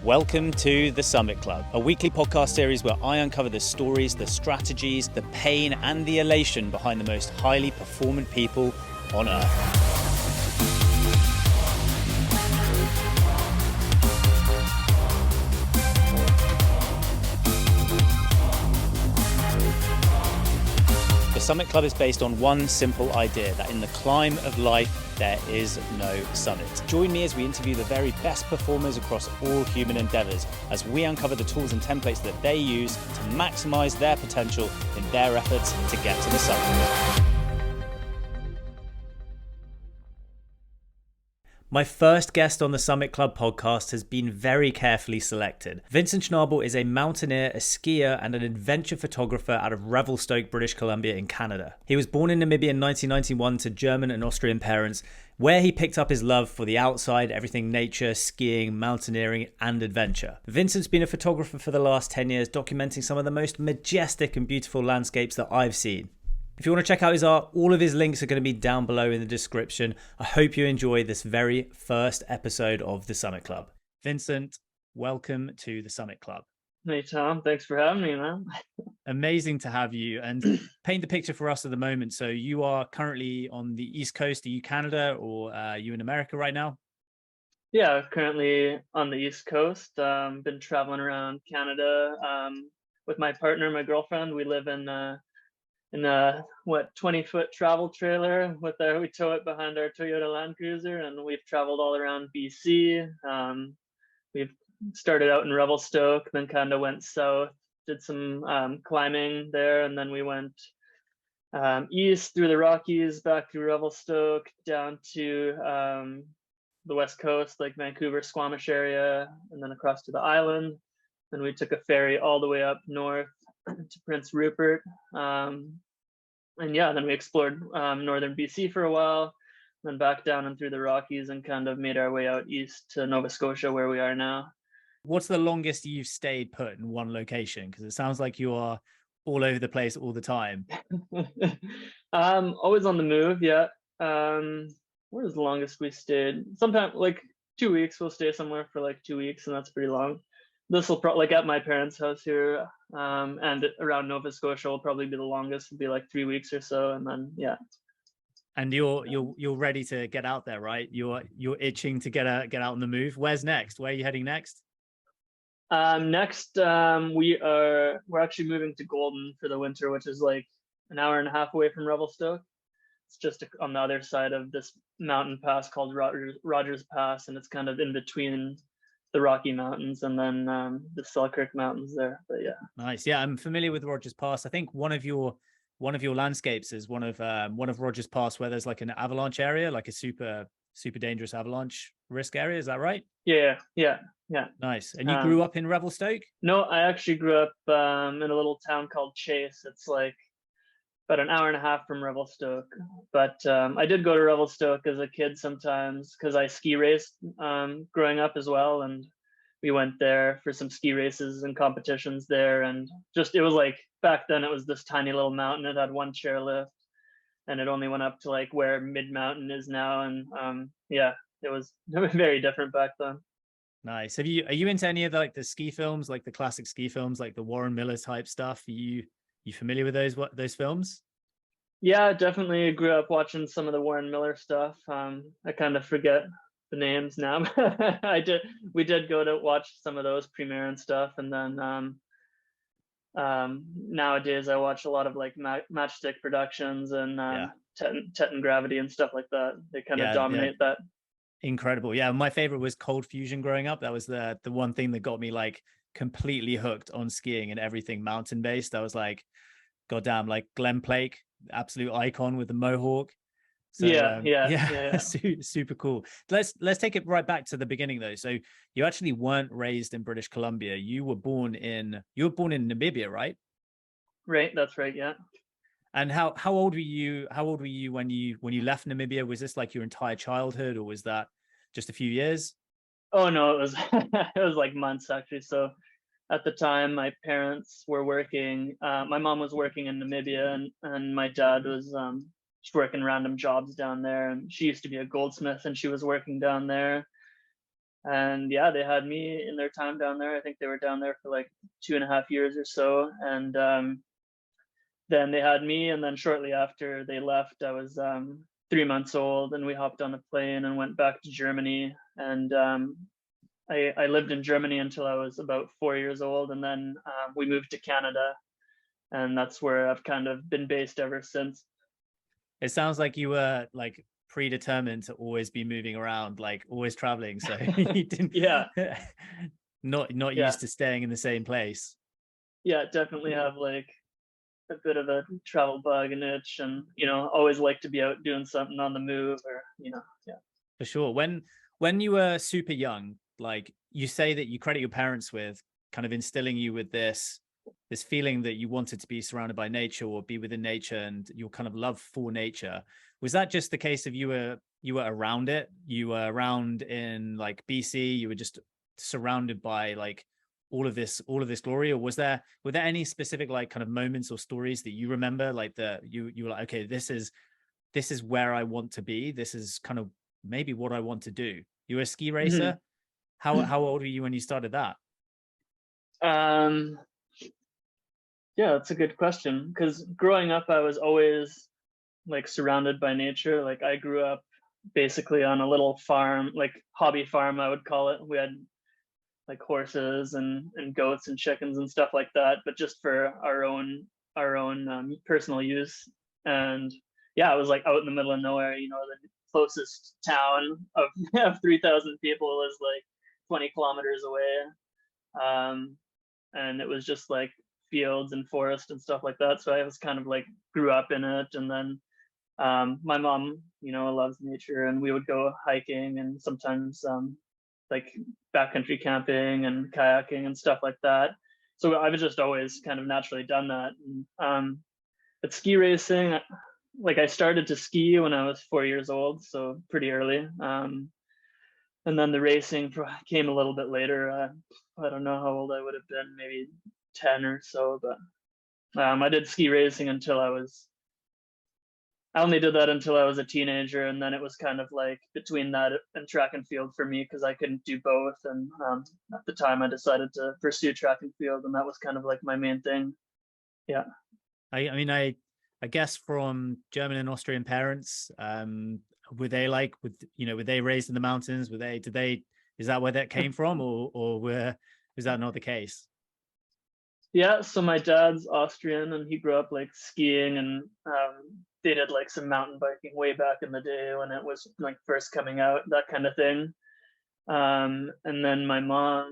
Welcome to The Summit Club, a weekly podcast series where I uncover the stories, the strategies, the pain, and the elation behind the most highly performant people on Earth. The Summit Club is based on one simple idea, that in the climb of life, there is no summit. Join me as we interview the very best performers across all human endeavors, as we uncover the tools and templates that they use to maximize their potential in their efforts to get to the summit. My first guest on the Summit Club podcast has been very carefully selected. Vincent Schnabl is a mountaineer, a skier, and an adventure photographer out of Revelstoke, British Columbia in Canada. He was born in Namibia in 1991 to German and Austrian parents, where he picked up his love for the outside, everything nature, skiing, mountaineering, and adventure. Vincent's been a photographer for the last 10 years, documenting some of the most majestic and beautiful landscapes that I've seen. If you want to check out his art, all of his links are going to be down below in the description. I hope you enjoy this very first episode of the Summit Club. Vincent, welcome to the Summit Club. Hey, Tom. Thanks for having me, man. Amazing to have you, and paint the picture for us at the moment. So you are currently on the East Coast. Are you Canada or are you in America right now? Yeah, currently on the East Coast. Been traveling around Canada with my partner, my girlfriend. We live in a 20-foot travel trailer we tow it behind our Toyota Land Cruiser, and we've traveled all around BC. We've started out in Revelstoke, then kind of went south, did some climbing there, and then we went east through the Rockies, back through Revelstoke, down to the west coast, like Vancouver, Squamish area, and then across to the island. Then we took a ferry all the way up north to Prince Rupert, and then we explored northern BC for a while, then back down and through the Rockies, and kind of made our way out east to Nova Scotia, where we are now. What's the longest you've stayed put in one location? Because it sounds like you are all over the place all the time. Always on the move. Yeah. Where's the longest we stayed? Sometimes like 2 weeks. We'll stay somewhere for like 2 weeks, and that's pretty long. This will probably, like at my parents' house here, and around Nova Scotia will probably be the longest. It'll be like 3 weeks or so, and then yeah. And you're ready to get out there, right? You're itching to get out on the move. Where's next? Where are you heading next? Next, we're actually moving to Golden for the winter, which is like an hour and a half away from Revelstoke. It's just on the other side of this mountain pass called Rogers Pass, and it's kind of in between the Rocky Mountains and then the Selkirk Mountains there. But yeah, nice. Yeah, I'm familiar with Rogers Pass. I think one of your landscapes is one of Rogers Pass, where there's like an avalanche area, like a super dangerous avalanche risk area. Is that right? Yeah. Nice. And you grew up in Revelstoke? No, I actually grew up in a little town called Chase. It's like about an hour and a half from Revelstoke. But I did go to Revelstoke as a kid sometimes because I ski raced growing up as well. And we went there for some ski races and competitions there. And just, it was like, back then it was this tiny little mountain. It had one chairlift, and it only went up to like where mid-mountain is now. And it was very different back then. Nice. Are you into any of the ski films, like the classic ski films, like the Warren Miller type stuff? Are you familiar with those films? Yeah, definitely grew up watching some of the Warren Miller stuff. I kind of forget the names now. We did go to watch some of those premiere and stuff, and then nowadays I watch a lot of like Matchstick Productions and Teton Gravity and stuff like that. They kind of dominate that. Incredible. Yeah, my favorite was Cold Fusion growing up. That was the one thing that got me like completely hooked on skiing and everything mountain based. I was like, goddamn, like Glenn Plake, absolute icon with the mohawk. So, super cool. Let's take it right back to the beginning though. So you actually weren't raised in British Columbia. You were born in Namibia, right? Right, that's right. Yeah. And how old were you? How old were you when you left Namibia? Was this like your entire childhood, or was that just a few years? Oh no, it was it was like months actually. So at the time, my parents were working. My mom was working in Namibia, and my dad was just working random jobs down there. And she used to be a goldsmith, and she was working down there. And yeah, they had me in their time down there. I think they were down there for like 2.5 years or so. And then they had me, and then shortly after they left, I was 3 months old, and we hopped on a plane and went back to Germany. And I lived in Germany until I was about 4 years old, and then we moved to Canada, and that's where I've kind of been based ever since. It sounds like you were like predetermined to always be moving around, like always traveling. So you didn't, Yeah, not yeah, used to staying in the same place. yeah. Definitely have like a bit of a travel bug and itch, and always like to be out doing something on the move, or yeah. For sure. When you were super young, like you say that you credit your parents with kind of instilling you with this feeling that you wanted to be surrounded by nature or be within nature and your kind of love for nature. Was that just the case of you were around it? You were around in like BC, you were just surrounded by like all of this glory, or were there any specific like kind of moments or stories that you remember, like that you were like, okay, this is where I want to be. This is kind of maybe what I want to do. You were a ski Hmm. racer. How old were you when you started that? um yeah, that's a good question, because growing up I was always like surrounded by nature. Like I grew up basically on a little farm, like hobby farm I would call it. We had like horses and goats and chickens and stuff like that, but just for our own personal use. And yeah, I was like out in the middle of nowhere. The closest town of, of 3,000 people was like 20 kilometers away. Um, and it was just like fields and forest and stuff like that. So I was kind of like grew up in it. And then my mom, loves nature, and we would go hiking and sometimes like backcountry camping and kayaking and stuff like that. So I've just always kind of naturally done that. And, but ski racing, like I started to ski when I was 4 years old, so pretty early. And then the racing came a little bit later. I don't know how old I would have been, maybe 10 or so. But I did ski racing until I only did that until I was a teenager, and then it was kind of like between that and track and field for me, because I couldn't do both. And at the time, I decided to pursue track and field, and that was kind of like my main thing. Yeah. I mean, I guess from German and Austrian parents, were they like, were they raised in the mountains? Is that where that came from, or was that not the case? Yeah. So my dad's Austrian, and he grew up like skiing, and they did like some mountain biking way back in the day when it was like first coming out, that kind of thing. And then my mom,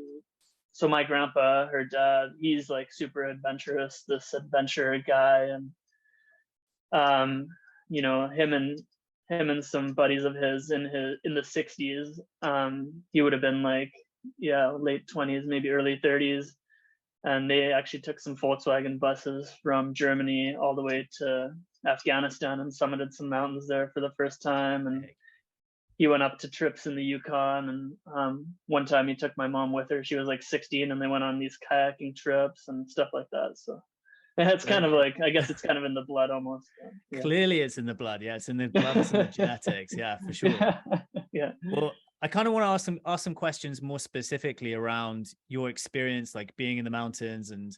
so my grandpa, her dad, he's like super adventurous, this adventure guy. And him and some buddies of his in the 60s, he would have been like, yeah, late 20s, maybe early 30s. And they actually took some Volkswagen buses from Germany all the way to Afghanistan and summited some mountains there for the first time. And he went up to trips in the Yukon. And one time he took my mom with her. She was like 16, and they went on these kayaking trips and stuff like that. So it's kind of like, I guess it's kind of in the blood almost. Yeah. Clearly it's in the blood. Yeah, it's in the blood, it's in the genetics. Yeah, for sure. Yeah. Well, I kind of want to ask some questions more specifically around your experience, like being in the mountains and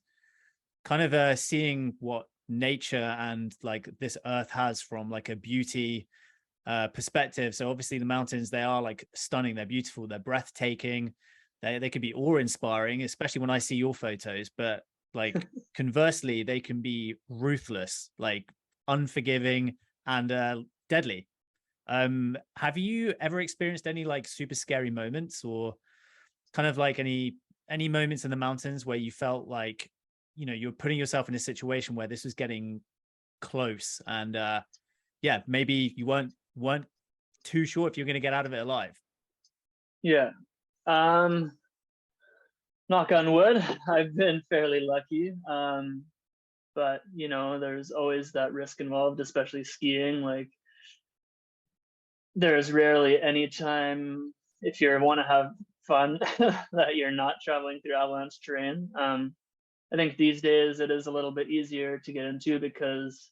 kind of seeing what nature and like this earth has from like a beauty perspective. So obviously the mountains, they are like stunning, they're beautiful, they're breathtaking, they can be awe-inspiring, especially when I see your photos. But like conversely, they can be ruthless, like unforgiving and deadly. Have you ever experienced any like super scary moments, or kind of like any moments in the mountains where you felt like, you're putting yourself in a situation where this was getting close, and yeah, maybe you weren't too sure if you're going to get out of it alive? Yeah. Knock on wood, I've been fairly lucky. But there's always that risk involved, especially skiing. Like there's rarely any time, if you want to have fun, that you're not traveling through avalanche terrain. I think these days it is a little bit easier to get into, because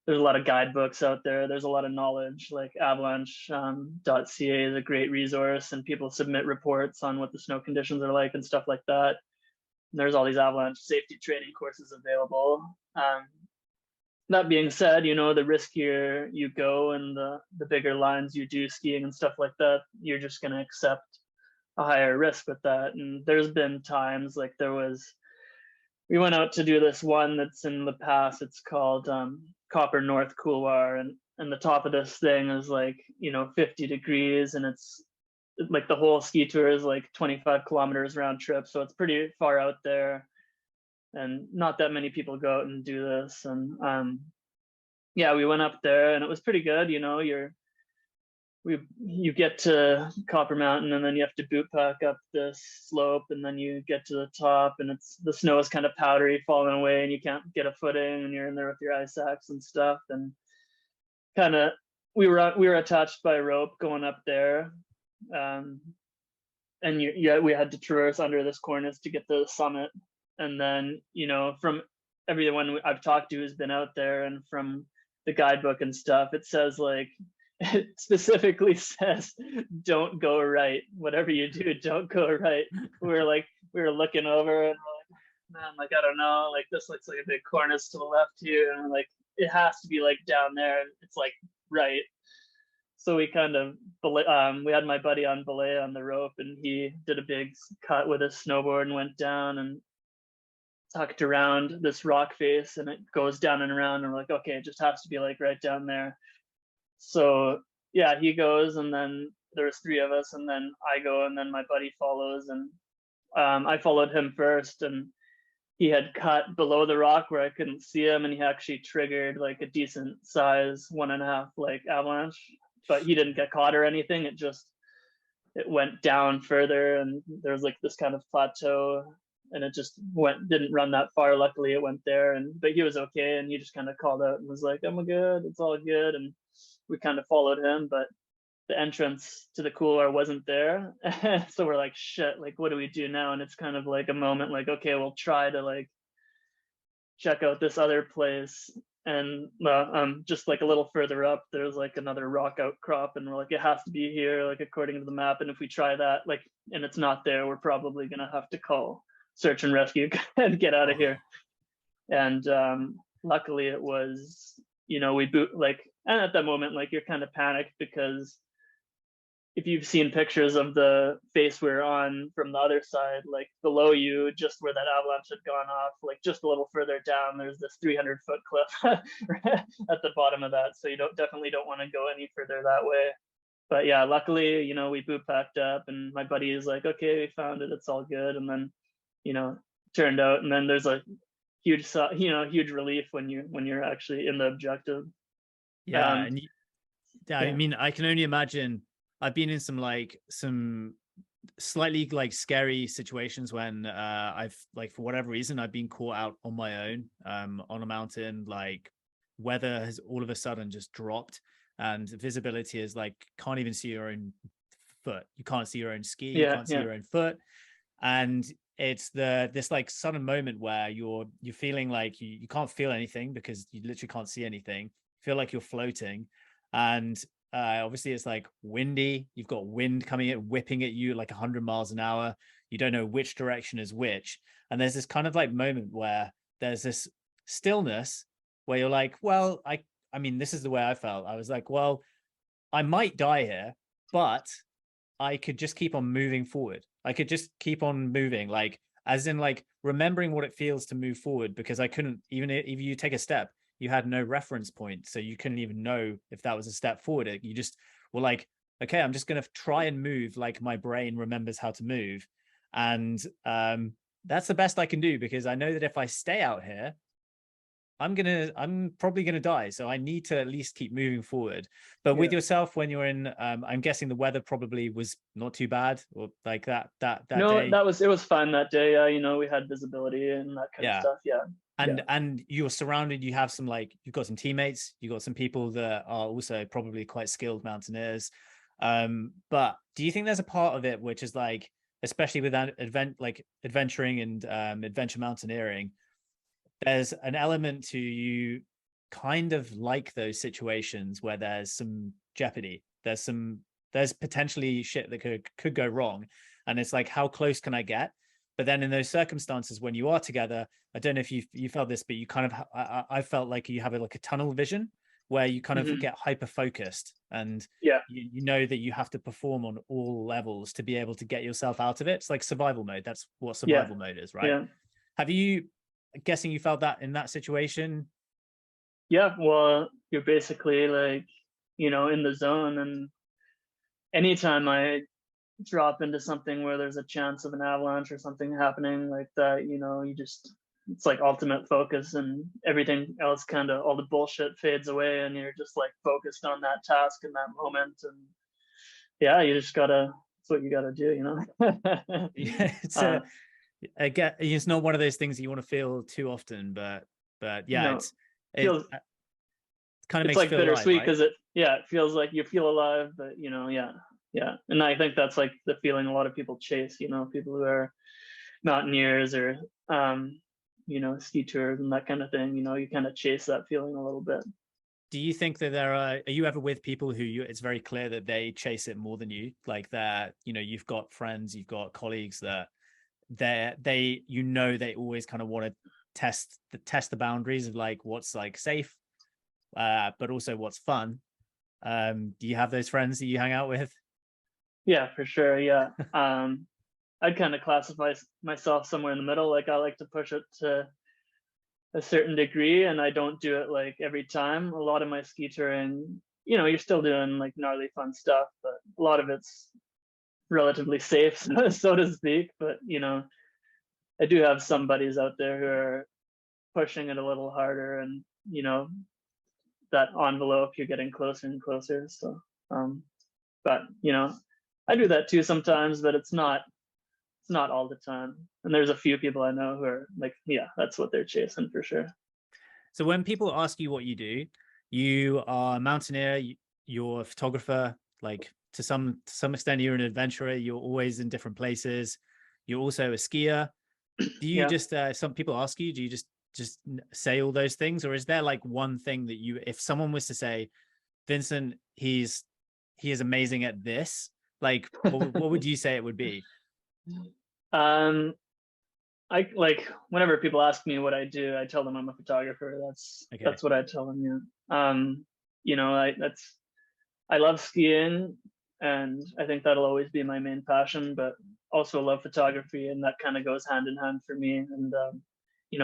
there's a lot of guidebooks out there. There's a lot of knowledge, like avalanche.ca is a great resource, and people submit reports on what the snow conditions are like and stuff like that. And there's all these avalanche safety training courses available. That being said, the riskier you go and the bigger lines you do skiing and stuff like that, you're just going to accept a higher risk with that. And there's been times like we went out to do this one that's in the pass. It's called Copper North Couloir, and the top of this thing is like 50 degrees, and it's like the whole ski tour is like 25 kilometers round trip, so it's pretty far out there, and not that many people go out and do this. And yeah, we went up there, and it was pretty good. You get to Copper Mountain, and then you have to boot pack up this slope, and then you get to the top, and the snow is kind of powdery, falling away, and you can't get a footing, and you're in there with your ice axe and stuff. And kind of we were attached by a rope going up there, and we had to traverse under this cornice to get to the summit. And then from everyone I've talked to who's been out there, and from the guidebook and stuff, it says like, it specifically says, don't go right. Whatever you do, don't go right. We were looking over, and we're like, man, like, I don't know, like, this looks like a big cornice to the left here, and like, it has to be like down there. It's like right. So we kind of, we had my buddy on belay on the rope, and he did a big cut with his snowboard and went down and tucked around this rock face, and it goes down and around, and we're like, okay, it just has to be like right down there. So yeah, he goes, and then there's three of us, and then I go, and then my buddy follows, and I followed him first, and he had cut below the rock where I couldn't see him, and he actually triggered like a decent size 1.5 like avalanche, but he didn't get caught or anything. It went down further, and there was like this kind of plateau, and it just didn't run that far. Luckily it went there, but he was okay, and he just kind of called out and was like, I'm good, it's all good. And we kind of followed him, but the entrance to the couloir wasn't there. So we're like, shit, like, what do we do now? And it's kind of like a moment like, okay, we'll try to like check out this other place. And just like a little further up, there's like another rock outcrop, and we're like, it has to be here, like according to the map. And if we try that, like, and it's not there, we're probably gonna have to call search and rescue and get out of here. And luckily it was, we boot, like, and at that moment, like, you're kind of panicked, because if you've seen pictures of the face we're on from the other side, like below you, just where that avalanche had gone off, like just a little further down, there's this 300-foot cliff at the bottom of that. So you definitely don't want to go any further that way. But yeah, luckily, we boot packed up, and my buddy is like, okay, we found it, it's all good. And then, turned out, and then there's a huge relief when you're actually in the objective. Yeah. I mean, I can only imagine. I've been in some slightly like scary situations when I've, like, for whatever reason, I've been caught out on my own on a mountain. Like, weather has all of a sudden just dropped, and visibility is like, can't even see your own foot. You can't see your own ski. You can't see your own foot. And it's this like sudden moment where you're feeling like you can't feel anything, because you literally can't see anything. Feel like you're floating, and obviously it's like windy. You've got wind coming in, whipping at you like 100 miles an hour. You don't know which direction is which, and there's this kind of like moment where there's this stillness where you're like, well, I mean, this is the way I felt. I was like, well, I might die here, but I could just keep on moving forward. I could just keep on moving, like, as in like remembering what it feels to move forward, because I couldn't, even if you take a step, you had no reference point. So you couldn't even know if that was a step forward. You just were like, okay, I'm just going to try and move like my brain remembers how to move. And that's the best I can do, because I know that if I stay out here, I'm probably gonna die. So I need to at least keep moving forward. But with yourself, when you're in, I'm guessing the weather probably was not too bad, or like that no, day. it was fine that day. We had visibility and that kind of stuff. Yeah. And you're surrounded. You have you've got some teammates. You've got some people that are also probably quite skilled mountaineers. But do you think there's a part of it which is like, especially with that adventuring and adventure mountaineering, there's an element to you kind of like those situations where there's some jeopardy, there's potentially shit that could go wrong, and it's like, how close can I get? But then in those circumstances when you are together, I don't know if you felt this, but you kind of, I felt like you have like a tunnel vision where you kind of get hyper focused, and Yeah. you know that you have to perform on all levels to be able to get yourself out of it. It's like survival mode. That's what survival mode is, right? Yeah. Have you, guessing you felt that in that situation? Yeah. Well, you're basically like, in the zone, and anytime I drop into something where there's a chance of an avalanche or something happening like that, it's like ultimate focus, and everything else kind of, all the bullshit fades away, and you're just like focused on that task in that moment. And yeah, you just gotta, it's what you gotta do, Yeah, it's not one of those things that you want to feel too often, but yeah, no, it feels, kind of it's makes you like feel alive, bittersweet right? because it feels like you feel alive, but yeah. And I think that's like the feeling a lot of people chase, people who are mountaineers or ski tours and that kind of thing. You kind of chase that feeling a little bit. Do you think that are you ever with people who it's very clear that they chase it more than you? Like that, you've got friends, you've got colleagues that they always kind of want to test the boundaries of like what's like safe, but also what's fun. Do you have those friends that you hang out with? Yeah, for sure. Yeah. I'd kind of classify myself somewhere in the middle. Like I like to push it to a certain degree, and I don't do it like every time. A lot of my ski touring, you're still doing like gnarly fun stuff, but a lot of it's relatively safe, so to speak. But I do have some buddies out there who are pushing it a little harder, and that envelope, you're getting closer and closer. So, but I do that too sometimes, but it's not all the time. And there's a few people I know who are like, yeah, that's what they're chasing for sure. So when people ask you what you do, you are a mountaineer, you're a photographer, like to some extent you're an adventurer, you're always in different places. You're also a skier. Do you Yeah. just some people ask you, do you just say all those things, or is there like one thing that if someone was to say, Vincent, he is amazing at this, like what would you say it would be? um I like, whenever people ask me what I do, I tell them I'm a photographer. Okay. That's what I tell them. Yeah. I love skiing, and I think that'll always be my main passion, but also love photography, and that kind of goes hand in hand for me. And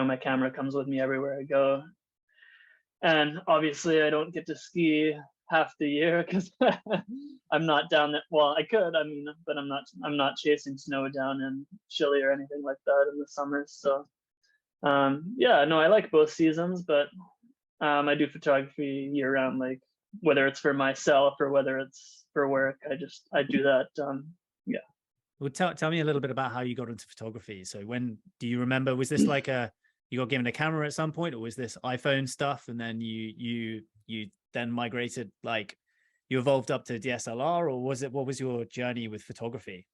my camera comes with me everywhere I go. And obviously I don't get to ski half the year because I'm not down there. Well, I could, but I'm not chasing snow down in Chile or anything like that in the summer. So yeah, no, I like both seasons, but I do photography year round, like whether it's for myself or whether it's for work. I do that. Yeah. Well, tell me a little bit about how you got into photography. So when do you remember, was this like you got given a camera at some point, or was this iPhone stuff and then you then migrated, like you evolved up to DSLR, or what was your journey with photography?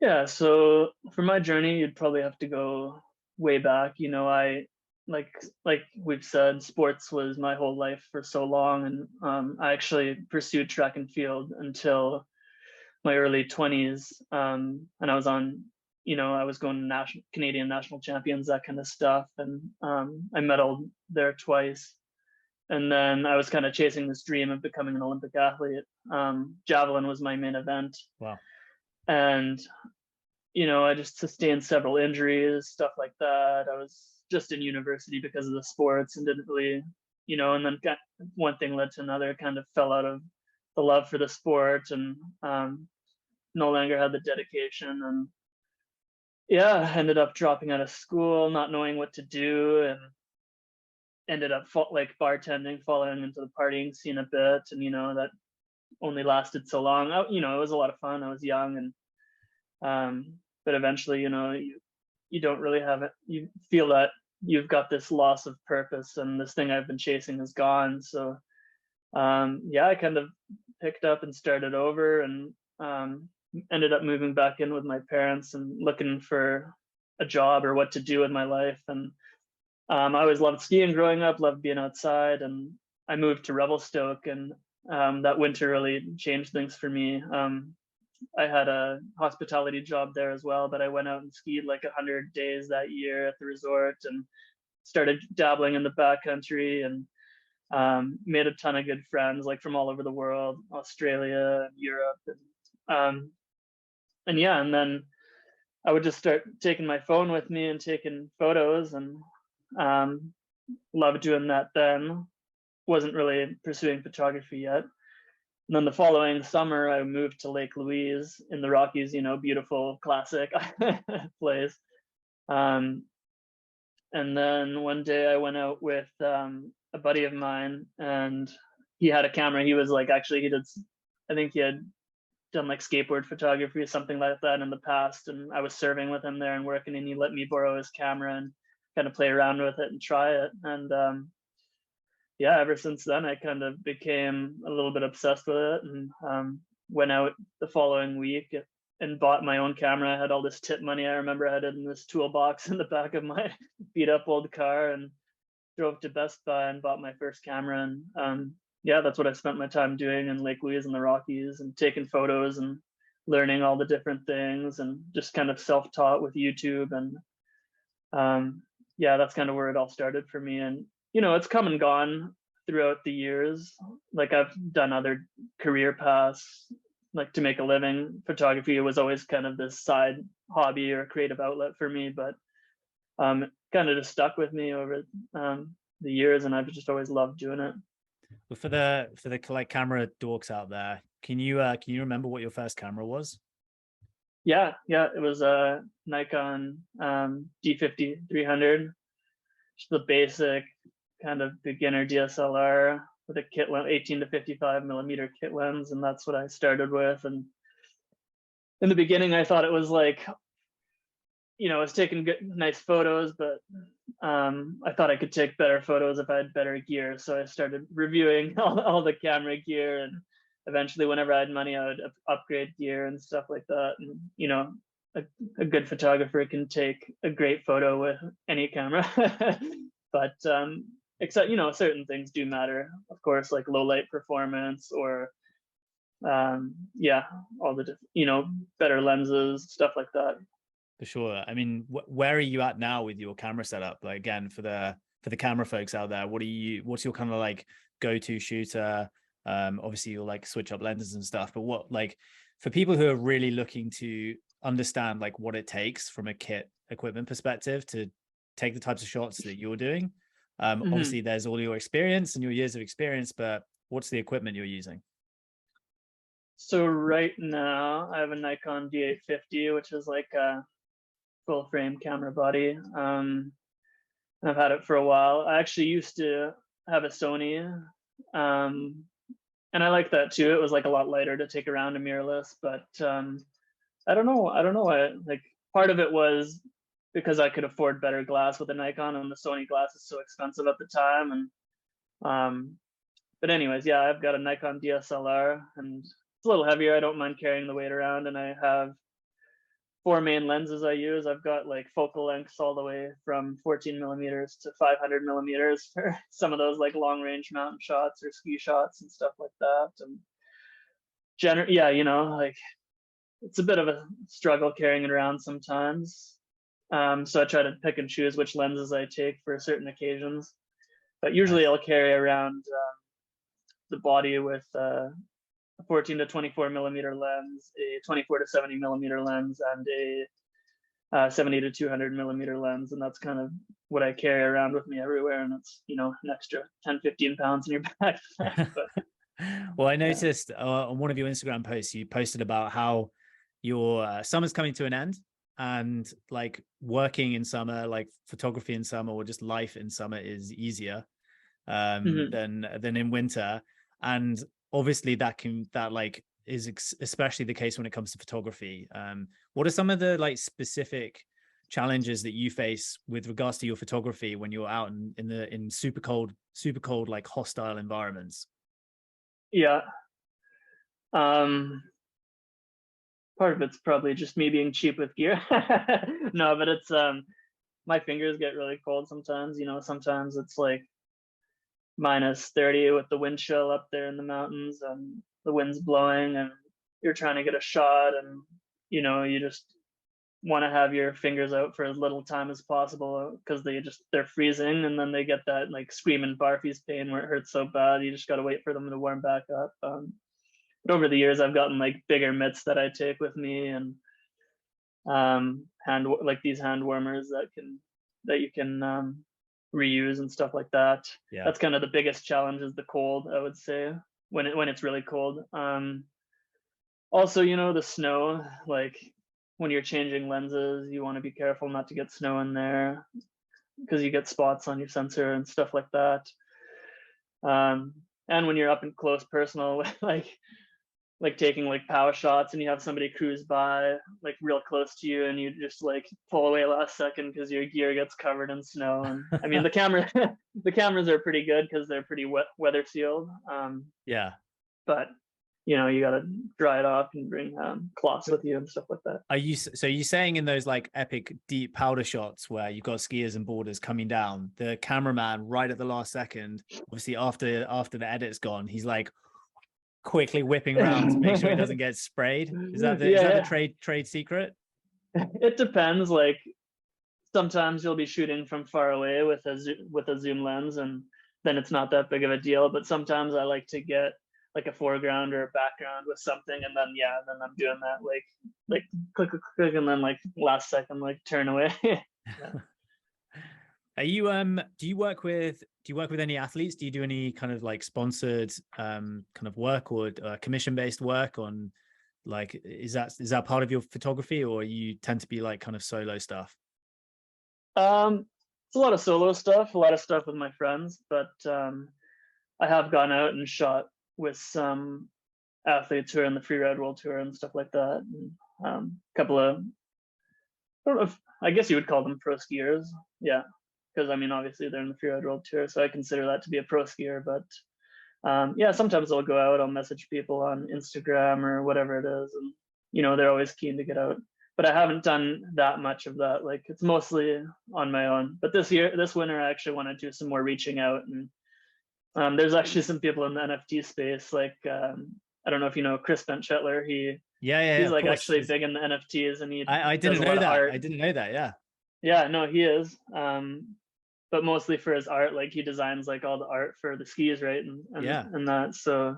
Yeah, so for my journey, you'd probably have to go way back. I like we've said, sports was my whole life for so long, and I actually pursued track and field until my early 20s. And I was on, I was going to Canadian national champions, that kind of stuff, and I medaled there twice. And then I was kind of chasing this dream of becoming an Olympic athlete. Javelin was my main event. Wow. And I just sustained several injuries, stuff like that. I was just in university because of the sports and didn't really, and then one thing led to another, kind of fell out of the love for the sport, and no longer had the dedication. And yeah, ended up dropping out of school, not knowing what to do, and ended up like bartending, falling into the partying scene a bit. And, that only lasted so long. It was a lot of fun. I was young, and but eventually, you don't really have it. You feel that you've got this loss of purpose, and this thing I've been chasing is gone. So yeah, I kind of picked up and started over, and ended up moving back in with my parents and looking for a job or what to do with my life. And I always loved skiing growing up, loved being outside, and I moved to Revelstoke, and that winter really changed things for me. I had a hospitality job there as well, but I went out and skied like 100 days that year at the resort and started dabbling in the backcountry, and made a ton of good friends, like from all over the world, Australia and Europe. And yeah, and then I would just start taking my phone with me and taking photos, and loved doing that then. Wasn't really pursuing photography yet. And then the following summer, I moved to Lake Louise in the Rockies, beautiful, classic place. And then one day I went out with a buddy of mine, and he had a camera. He was like, actually, I think he had done like skateboard photography or something like that in the past. And I was serving with him there and working, and he let me borrow his camera and kind of play around with it and try it. And yeah, ever since then, I kind of became a little bit obsessed with it, and went out the following week and bought my own camera. I had all this tip money. I remember I had it in this toolbox in the back of my beat up old car, and drove to Best Buy and bought my first camera. And yeah, that's what I spent my time doing in Lake Louise and the Rockies, and taking photos and learning all the different things, and just kind of self-taught with YouTube. And yeah, that's kind of where it all started for me. And it's come and gone throughout the years. Like, I've done other career paths, like to make a living. Photography was always kind of this side hobby or creative outlet for me, but kind of just stuck with me over the years, and I've just always loved doing it. Well, for the like camera dorks out there, can you remember what your first camera was? Yeah, it was a Nikon D50-300, just the basic kind of beginner DSLR with a kit lens, 18 to 55 millimeter kit lens, and that's what I started with. And in the beginning, I thought it was like, I was taking good, nice photos, but I thought I could take better photos if I had better gear. So I started reviewing all the camera gear, and eventually, whenever I had money, I would upgrade gear and stuff like that. And a good photographer can take a great photo with any camera, but except certain things do matter, of course, like low light performance, or yeah, all the better lenses, stuff like that. For sure. I mean, where are you at now with your camera setup? Like, again, for the camera folks out there, what's your kind of like go-to shooter? Obviously you'll like switch up lenses and stuff, but what, like, for people who are really looking to understand like what it takes from a kit equipment perspective to take the types of shots that you're doing, obviously there's all your experience and your years of experience, but what's the equipment you're using? So right now I have a Nikon D850, which is like a full frame camera body. I've had it for a while. I actually used to have a Sony, and I like that too. It was like a lot lighter to take around a mirrorless, but I don't know why. Like, part of it was because I could afford better glass with a Nikon, and the Sony glass is so expensive at the time. And but anyways, yeah, I've got a Nikon DSLR, and it's a little heavier. I don't mind carrying the weight around, and I have 4 main lenses I use. I've got like focal lengths all the way from 14 millimeters to 500 millimeters for some of those like long range mountain shots or ski shots and stuff like that. And yeah, like, it's a bit of a struggle carrying it around sometimes. So I try to pick and choose which lenses I take for certain occasions. But usually I'll carry around the body with a 14 to 24 millimeter lens, a 24 to 70 millimeter lens, and a 70 to 200 millimeter lens. And that's kind of what I carry around with me everywhere. And it's, an extra 10, 15 pounds in your backpack. But, well, I noticed on one of your Instagram posts, you posted about how your summer's coming to an end, and like working in summer, like photography in summer, or just life in summer is easier than in winter. And obviously that is especially the case when it comes to photography. What are some of the like specific challenges that you face with regards to your photography when you're out in super cold, like hostile environments? Yeah. Part of it's probably just me being cheap with gear. No, but it's my fingers get really cold sometimes. You know, sometimes it's like -30 with the wind chill up there in the mountains and the wind's blowing and you're trying to get a shot, and you know, you just want to have your fingers out for as little time as possible because they're freezing, and then they get that like screaming barfies pain where it hurts so bad you just got to wait for them to warm back up. But over the years I've gotten like bigger mitts that I take with me, and these hand warmers that you can reuse and stuff like that. Yeah. That's kind of the biggest challenge, is the cold, I would say, when it's really cold. Also, you know, the snow, like when you're changing lenses, you want to be careful not to get snow in there because you get spots on your sensor and stuff like that. And when you're up in close personal, like taking like power shots and you have somebody cruise by like real close to you and you just like pull away last second because your gear gets covered in snow. And I mean, the cameras are pretty good because they're pretty weather sealed. Yeah. But you know, you got to dry it off and bring cloths with you and stuff like that. Are you saying in those like epic deep powder shots where you've got skiers and boarders coming down, the cameraman right at the last second, obviously after the edit's gone, he's like quickly whipping around to make sure it doesn't get sprayed? Is that the trade secret? It depends. Like sometimes you'll be shooting from far away with a zoom lens, and then it's not that big of a deal. But sometimes I like to get like a foreground or a background with something, and then I'm doing that like click, and then like last second like turn away. Yeah. Are you do you work with any athletes? Do you do any kind of like sponsored kind of work or commission based work on, like, is that part of your photography, or you tend to be like kind of solo stuff? It's a lot of solo stuff, a lot of stuff with my friends, but I have gone out and shot with some athletes who are in the Freeride World Tour and stuff like that. And a couple of, I don't know if, I guess you would call them pro skiers. Yeah. Because I mean, obviously they're in the Freeride World Tour, so I consider that to be a pro skier. But yeah, sometimes I'll go out, I'll message people on Instagram or whatever it is, and you know, they're always keen to get out. But I haven't done that much of that. Like it's mostly on my own. But this winter, I actually want to do some more reaching out. And there's actually some people in the NFT space, like I don't know if you know Chris Benchetler. He's like actually big in the NFTs, and I didn't know that. I didn't know that. Yeah. Yeah, no, he is. But mostly for his art, like he designs like all the art for the skis, right? And that. So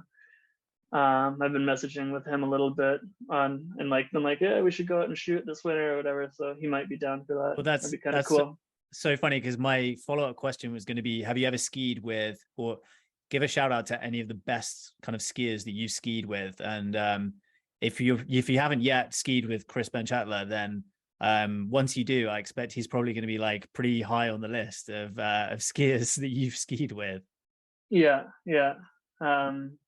I've been messaging with him a little bit and like been like, yeah, we should go out and shoot this winter or whatever. So he might be down for that. Well, that'd be kind of cool. So funny, because my follow-up question was going to be, have you ever skied with, or give a shout out to any of the best kind of skiers that you've skied with? And if you haven't yet skied with Chris Benchetler, then once you do, I expect he's probably going to be like pretty high on the list of skiers that you've skied with. Yeah. And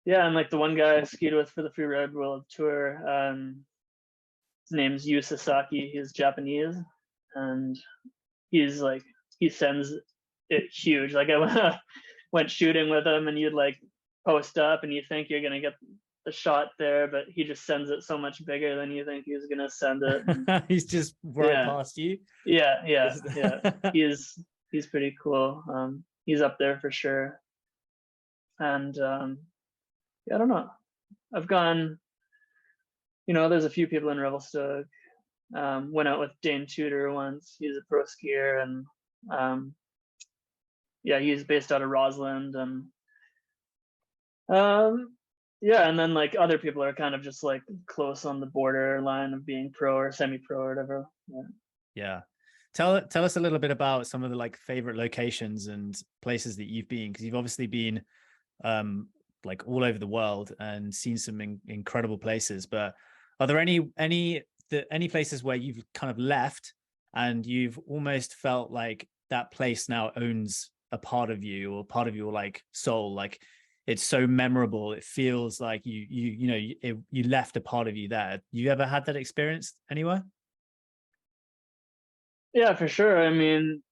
like the one guy I skied with for the Freeride World Tour, his name's Yu Sasaki. He's Japanese, and he sends it huge. Like I went shooting with him, and you'd like post up, and you think you're gonna get the shot there, but he just sends it so much bigger than you think he's gonna send it. He's just right past you. Yeah. He's pretty cool. He's up there for sure. And I don't know. I've gone, you know, there's a few people in Revelstoke. Went out with Dane Tudor once. He's a pro skier, and he's based out of Rossland. And and then like other people are kind of just like close on the borderline of being pro or semi-pro or whatever. Yeah. Tell us a little bit about some of the like favorite locations and places that you've been, because you've obviously been like all over the world and seen some incredible places. But are there any places where you've kind of left and you've almost felt like that place now owns a part of you or part of your like soul? Like it's so memorable, it feels like you left a part of you there. You ever had that experience anywhere? Yeah, for sure. I mean,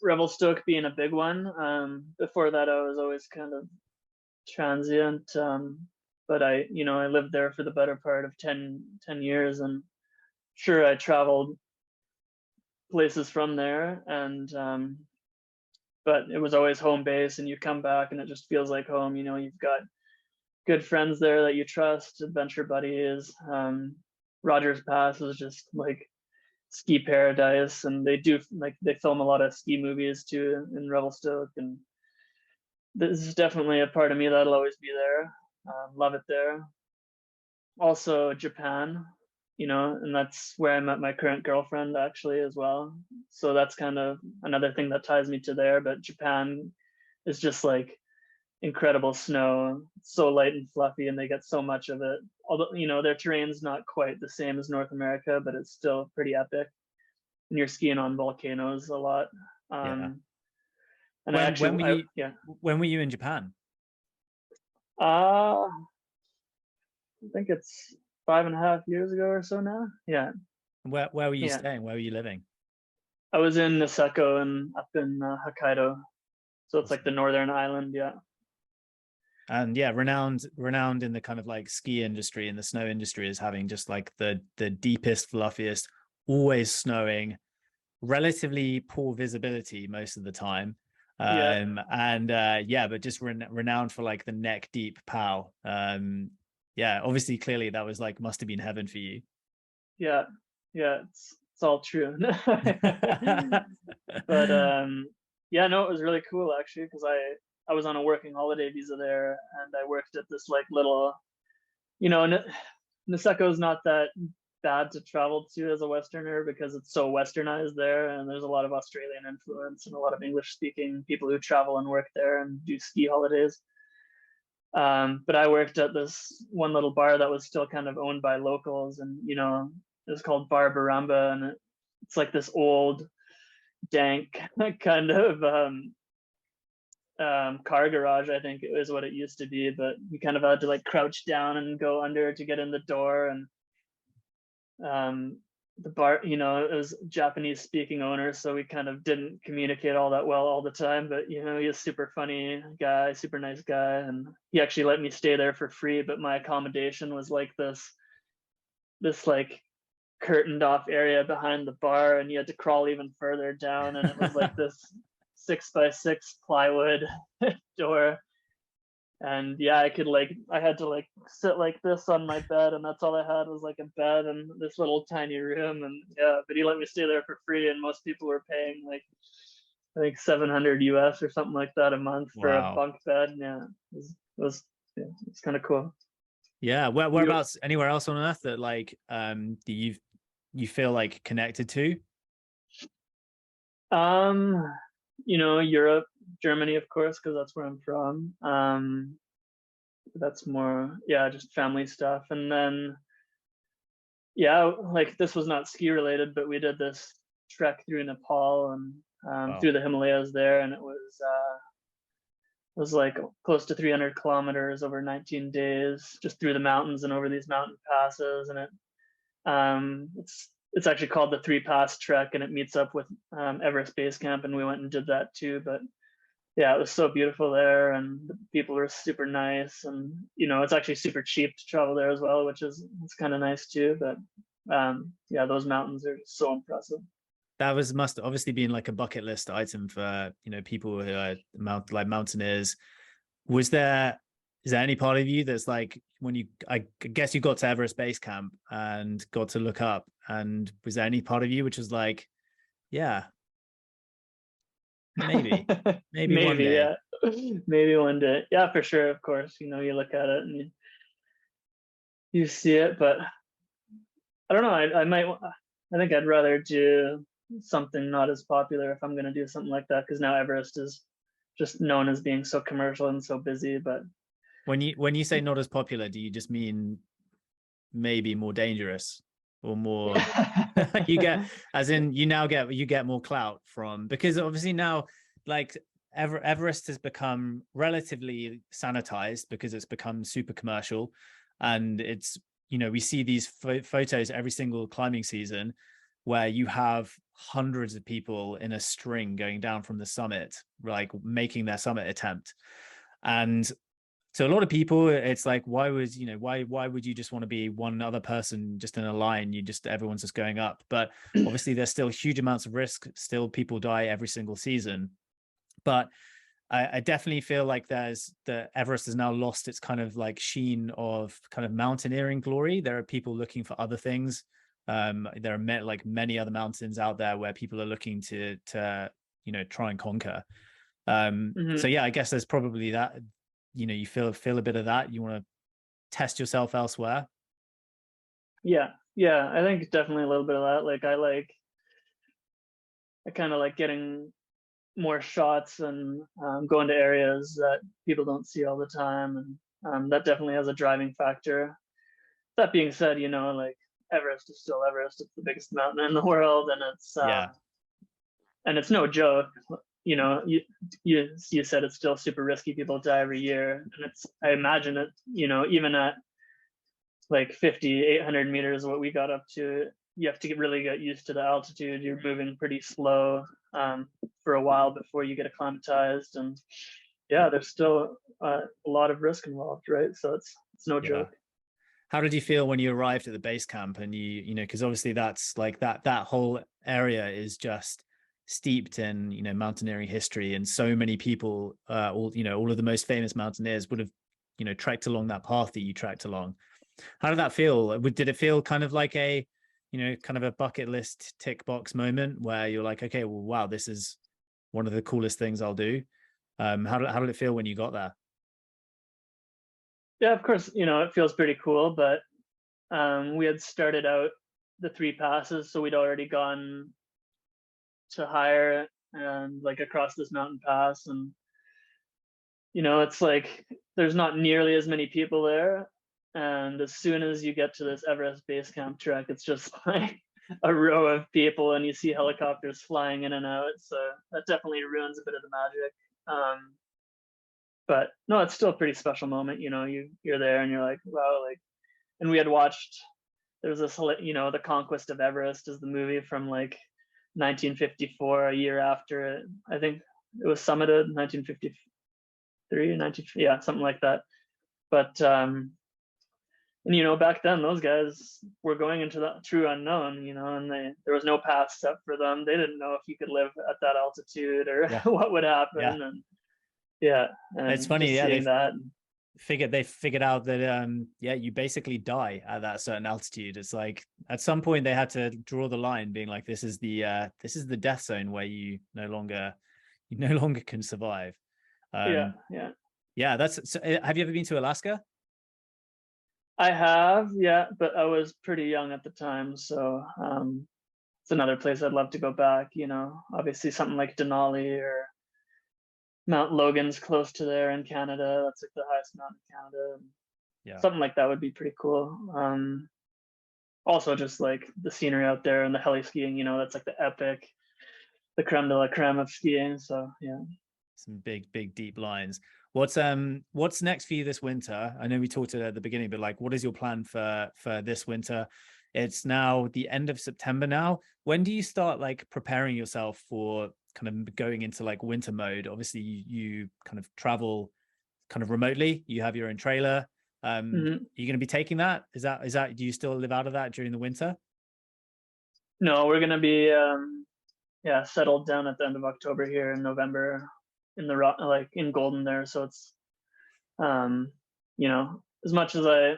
Revelstoke being a big one. Before that, I was always kind of transient. But I lived there for the better part of 10 years, and sure, I traveled places from there, and but it was always home base, and you come back and it just feels like home. You know, you've got good friends there that you trust, adventure buddies. Rogers Pass is just like ski paradise, and they film a lot of ski movies too in Revelstoke, and this is definitely a part of me that'll always be there. Love it there. Also Japan, you know, and that's where I met my current girlfriend actually as well. So that's kind of another thing that ties me to there. But Japan is just like incredible snow, so light and fluffy, and they get so much of it. Although, you know, their terrain's not quite the same as North America, but it's still pretty epic. And you're skiing on volcanoes a lot. Yeah. And when were you in Japan? I think it's 5.5 years ago or so now. Yeah. Where were you staying? Where were you living? I was in Niseko and up in Hokkaido. So it's like the northern island, yeah. And yeah, renowned in the kind of like ski industry and the snow industry as having just like the deepest, fluffiest, always snowing, relatively poor visibility most of the time. But just renowned for like the neck deep POW. Obviously, clearly that was like must have been heaven for you. Yeah, it's all true. But yeah, no, it was really cool actually, because I was on a working holiday visa there, and I worked at this like little, you know, Niseko is not that bad to travel to as a Westerner because it's so westernized there, and there's a lot of Australian influence and a lot of English speaking people who travel and work there and do ski holidays. But I worked at this one little bar that was still kind of owned by locals, and you know, it was called Bar Baramba, and it's like this old dank kind of car garage, I think it was what it used to be, but you kind of had to like crouch down and go under to get in the door. And the bar, you know, it was Japanese speaking owner, so we kind of didn't communicate all that well all the time, but you know, he was super funny guy, super nice guy, and he actually let me stay there for free. But my accommodation was like this like curtained off area behind the bar, and you had to crawl even further down, and it was like this 6x6 plywood door. And yeah, I had to like sit like this on my bed, and that's all I had was like a bed and this little tiny room. And yeah, but he let me stay there for free, and most people were paying like I think 700 US or something like that a month for a bunk bed. Yeah, it was kind of cool. Yeah, whereabouts anywhere else on earth that like you feel like connected to? You know, Europe, Germany, of course, because that's where I'm from. That's more, yeah, just family stuff. And then, yeah, like this was not ski related, but we did this trek through Nepal and through the Himalayas there, and it was like close to 300 kilometers over 19 days, just through the mountains and over these mountain passes. And it's actually called the Three Pass Trek, and it meets up with Everest Base Camp, and we went and did that too. But yeah, it was so beautiful there, and the people were super nice, and you know, it's actually super cheap to travel there as well, which is it's kind of nice too. But yeah, those mountains are so impressive. That must obviously been like a bucket list item for, you know, people who are mountaineers. Is there any part of you that's like, when I guess you got to Everest Base Camp and got to look up, and was there any part of you which was like, yeah, maybe one day. Yeah, maybe one day, yeah, for sure, of course, you know, you look at it and you see it, but I don't know, I think I'd rather do something not as popular if I'm going to do something like that, because now Everest is just known as being so commercial and so busy. But when you say not as popular, do you just mean maybe more dangerous, or more you get, as in you get more clout from, because obviously now like Everest has become relatively sanitized because it's become super commercial, and it's, you know, we see these photos every single climbing season where you have hundreds of people in a string going down from the summit, like making their summit attempt. And So a lot of people, it's like, why would you just want to be one other person just in a line? Everyone's just going up. But obviously there's still huge amounts of risk. Still people die every single season. But I definitely feel like the Everest has now lost its kind of like sheen of kind of mountaineering glory. There are people looking for other things. There are like many other mountains out there where people are looking to try and conquer. So yeah, I guess there's probably that, you feel a bit of that. You want to test yourself elsewhere. Yeah, I think definitely a little bit of that. Like I kind of like getting more shots and going to areas that people don't see all the time, and that definitely has a driving factor. That being said, like Everest is still Everest. It's the biggest mountain in the world, Yeah. And it's no joke. You said it's still super risky. People die every year, and I imagine it. Even at like 50, 800 meters, what we got up to, you have to really get used to the altitude. You're moving pretty slow for a while before you get acclimatized, and yeah, there's still a lot of risk involved, right? So it's no joke. How did you feel when you arrived at the base camp and because obviously that's like that whole area is just steeped in, mountaineering history, and so many people, all of the most famous mountaineers would have, trekked along that path that you trekked along. How did that feel? Did it feel kind of like a, kind of a bucket list tick box moment where you're like, okay, well, wow, this is one of the coolest things I'll do? How did it feel when you got there? Yeah, of course, it feels pretty cool, but we had started out the 3 passes, so we'd already gone to higher and like across this mountain pass, and it's like there's not nearly as many people there, and as soon as you get to this Everest base camp trek, it's just like a row of people, and you see helicopters flying in and out, so that definitely ruins a bit of the magic. But no, it's still a pretty special moment. You're there and you're like, wow, like, and we had watched, there's this, the Conquest of Everest is the movie from like 1954, a year after it. I think it was summited 1953, yeah, something like that. But and back then those guys were going into that true unknown, and there was no path set for them. They didn't know if you could live at that altitude or what would happen. Yeah. And yeah, and it's funny. Yeah, they figured out that you basically die at that certain altitude. It's like at some point they had to draw the line, being like, this is the death zone where you no longer can survive. Yeah. That's so, have you ever been to Alaska? I have, yeah, but I was pretty young at the time, so it's another place I'd love to go back. Obviously something like Denali or Mount Logan's close to there in Canada. That's like the highest mountain in Canada. Yeah, something like that would be pretty cool. Also, just like the scenery out there and the heli skiing. That's like the creme de la creme of skiing. So yeah, some big deep lines. What's next for you this winter? I know we talked at the beginning, but like, what is your plan for this winter? It's now the end of September now. When do you start like preparing yourself for kind of going into like winter mode? Obviously you kind of travel kind of remotely. You have your own trailer. Are you going to be taking that? Is that, do you still live out of that during the winter? No, we're going to be, settled down at the end of October here in November in the rock, like in Golden there. So it's, as much as I,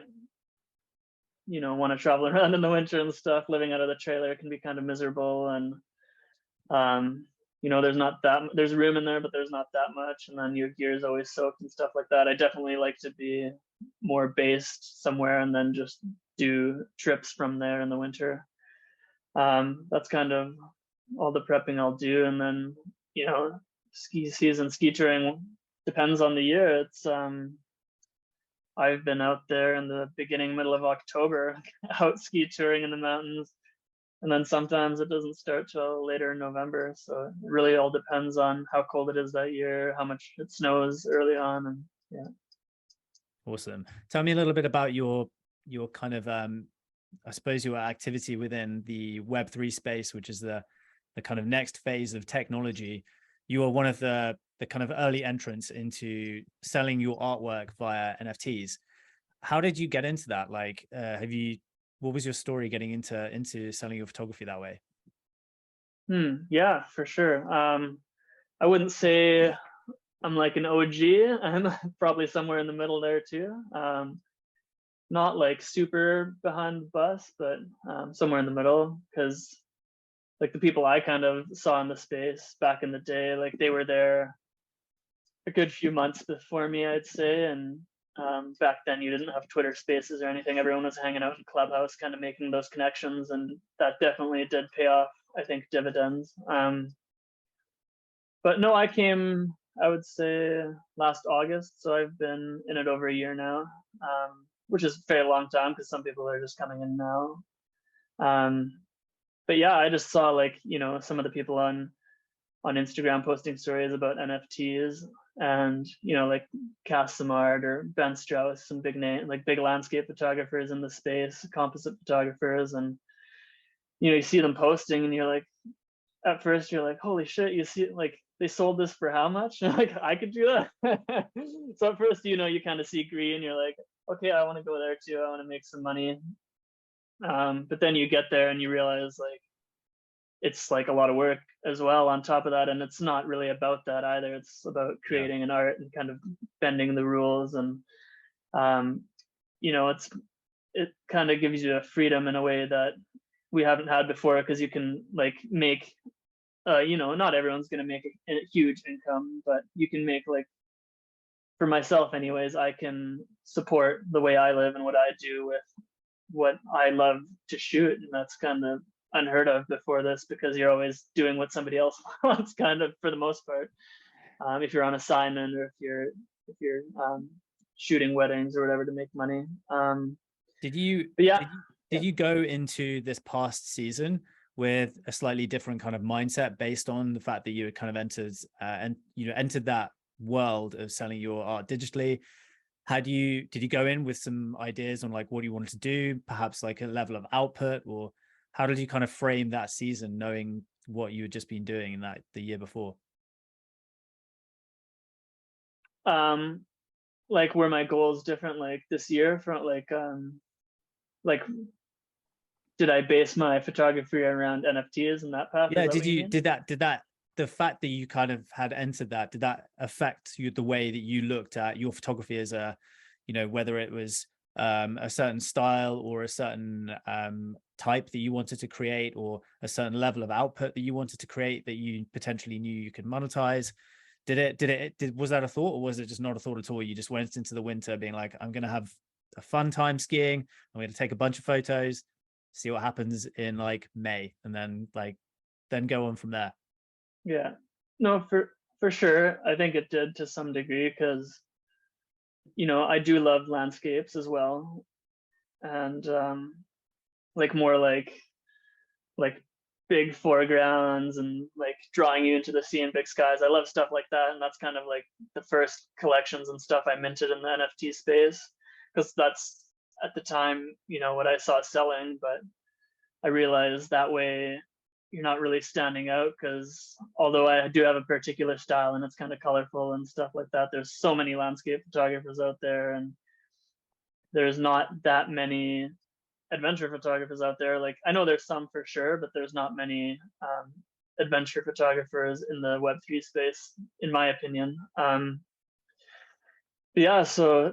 want to travel around in the winter and stuff, living out of the trailer can be kind of miserable. And, there's room in there, but there's not that much. And then your gear is always soaked and stuff like that. I definitely like to be more based somewhere and then just do trips from there in the winter. That's kind of all the prepping I'll do. And then, ski season, ski touring depends on the year. It's, I've been out there in the middle of October, out ski touring in the mountains. And then sometimes it doesn't start till later in November. So it really all depends on how cold it is that year, how much it snows early on. And yeah. Awesome. Tell me a little bit about your kind of, I suppose your activity within the Web3 space, which is the kind of next phase of technology. you were one of the kind of early entrants into selling your artwork via NFTs. How did you get into that? Like, what was your story getting into selling your photography that way? Yeah, for sure. I wouldn't say I'm like an OG. I'm probably somewhere in the middle there too. Not like super behind the bus, but somewhere in the middle. Because like the people I kind of saw in the space back in the day, like they were there a good few months before me, I'd say. And back then you didn't have Twitter Spaces or anything. Everyone was hanging out in Clubhouse, kind of making those connections, and that definitely did pay off, I think, dividends. But no, I came, I would say, last August, so I've been in it over a year now, which is a very long time because some people are just coming in now. But yeah, I just saw like, you know, some of the people on Instagram posting stories about NFTs, and you know, like Cass Samard or Ben Strauss, some big name, like big landscape photographers in the space, composite photographers, and you know, you see them posting, and you're like, at first you're like, holy shit, you see, like they sold this for how much? Like I could do that. So at first, you know, you kind of see green, you're like, okay, I want to go there too. I want to make some money. But then you get there and you realize like it's like a lot of work as well on top of that, and it's not really about that either. It's about creating an art and kind of bending the rules, and you know, it kind of gives you a freedom in a way that we haven't had before, because you can like make you know, not everyone's going to make a huge income, but you can make, like, for myself anyways, I can support the way I live and what I do with what I love to shoot, and that's kind of unheard of before this, because you're always doing what somebody else wants, kind of, for the most part. If you're on assignment, or if you're shooting weddings or whatever to make money. Did you But yeah, did you go into this past season with a slightly different kind of mindset based on the fact that you had kind of entered that world of selling your art digitally? Did you go in with some ideas on like what you wanted to do, perhaps like a level of output, or how did you kind of frame that season knowing what you had just been doing in the year before? Like, were my goals different like this year from like did I base my photography around NFTs and that path? Is Yeah, that what you mean? did that the fact that you kind of had entered that, did that affect you, the way that you looked at your photography as a, you know, whether it was a certain style or a certain type that you wanted to create, or a certain level of output that you wanted to create that you potentially knew you could monetize? Was that a thought, or was it just not a thought at all? You just went into the winter being like, I'm going to have a fun time skiing. I'm going to take a bunch of photos, see what happens in like May, and then go on from there. Yeah, no, for sure. I think it did to some degree, because you know, I do love landscapes as well, and like more like big foregrounds, and like drawing you into the sea and big skies. I love stuff like that, and that's kind of like the first collections and stuff I minted in the NFT space, because that's at the time, you know, what I saw selling. But I realized that way you're not really standing out, because although I do have a particular style and it's kind of colorful and stuff like that, there's so many landscape photographers out there, and there's not that many adventure photographers out there. Like, I know there's some for sure, but there's not many adventure photographers in the Web3 space, in my opinion. Yeah, so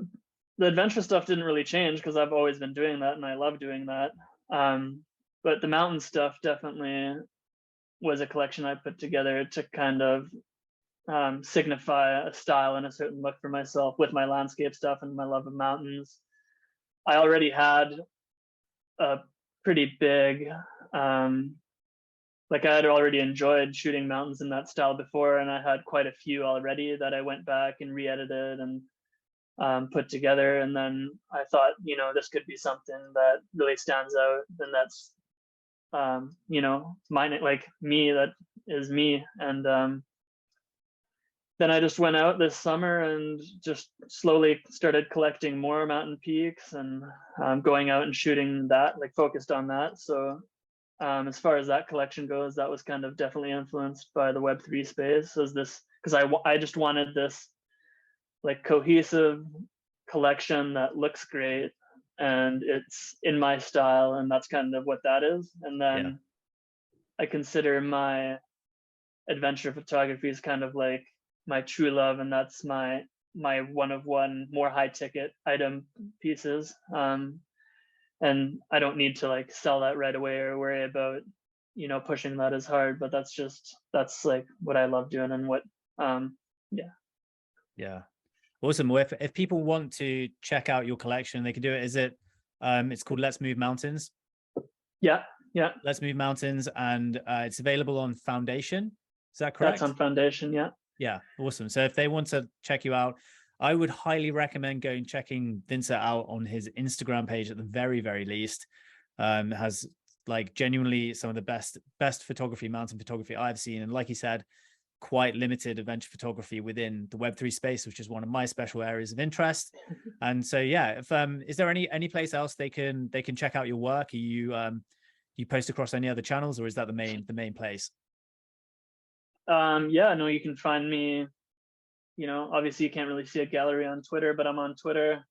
the adventure stuff didn't really change, because I've always been doing that and I love doing that. But the mountain stuff definitely was a collection I put together to kind of signify a style and a certain look for myself, with my landscape stuff and my love of mountains. I already had a pretty big, like, I had already enjoyed shooting mountains in that style before, and I had quite a few already that I went back and re-edited and put together. And then I thought, you know, this could be something that really stands out, and that's you know, mine, like me, that is me. And then I just went out this summer and just slowly started collecting more mountain peaks, and going out and shooting that, like focused on that. So as far as that collection goes, that was kind of definitely influenced by the Web3 space. As this, because I just wanted this like cohesive collection that looks great and it's in my style, and that's kind of what that is. And then I consider my adventure photography is kind of like my true love, and that's my one of one more high ticket item pieces. And I don't need to like sell that right away or worry about, you know, pushing that as hard, but that's like what I love doing and what Yeah. Awesome. Well, if people want to check out your collection, they can do it. Is it it's called Let's Move Mountains? Yeah. Let's Move Mountains, and it's available on Foundation. Is that correct? That's on Foundation, yeah. Yeah, awesome. So if they want to check you out, I would highly recommend checking Vincent out on his Instagram page at the very, very least. Has like genuinely some of the best photography, mountain photography I've seen. And like he said, quite limited adventure photography within the Web3 space, which is one of my special areas of interest. And so, yeah, if is there any place else they can check out your work? Are you post across any other channels, or is that the main place? Yeah, no, you can find me, you know, obviously you can't really see a gallery on Twitter, but I'm on Twitter,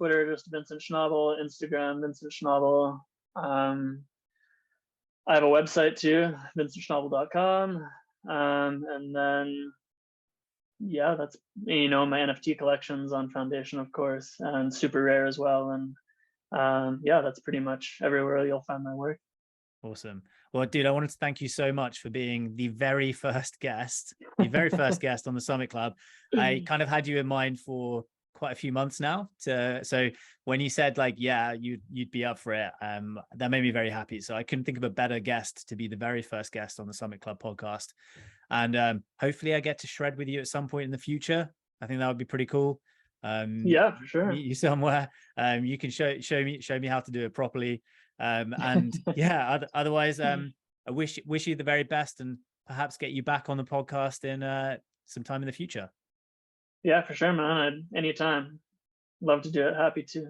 just Vincent Schnabl, Instagram, Vincent Schnabl. I have a website too, vincentschnabl.com. And then, yeah, that's, you know, my NFT collections on Foundation, of course, and super rare as well. And yeah, that's pretty much everywhere you'll find my work. Awesome. Well, dude, I wanted to thank you so much for being the very first guest on the Summit Club. I kind of had you in mind for quite a few months now. So when you said like, yeah, you'd be up for it, that made me very happy. So I couldn't think of a better guest to be the very first guest on the Summit Club podcast. And hopefully I get to shred with you at some point in the future. I think that would be pretty cool. Yeah, for sure. Meet you somewhere. You can show me how to do it properly. And yeah, otherwise, I wish you the very best, and perhaps get you back on the podcast in sometime in the future. Yeah, for sure, man. Anytime. Love to do it. Happy to.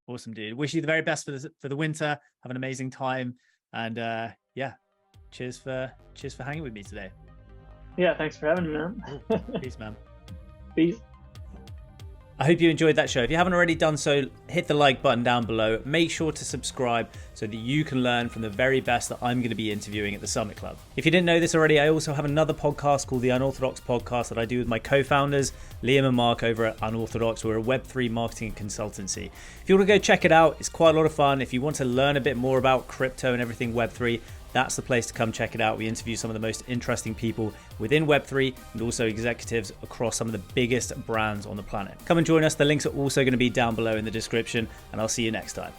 Awesome, dude. Wish you the very best for the winter. Have an amazing time, and yeah, cheers for hanging with me today. Yeah, thanks for having me, man. Peace, man. Peace. I hope you enjoyed that show. If you haven't already done so, hit the like button down below. Make sure to subscribe so that you can learn from the very best that I'm going to be interviewing at the Summit Club. If you didn't know this already, I also have another podcast called The Unorthodox Podcast that I do with my co-founders, Liam and Mark over at Unorthodox. We're a Web3 marketing consultancy. If you want to go check it out, it's quite a lot of fun. If you want to learn a bit more about crypto and everything Web3, that's the place to come check it out. We interview some of the most interesting people within Web3 and also executives across some of the biggest brands on the planet. Come and join us. The links are also going to be down below in the description, and I'll see you next time.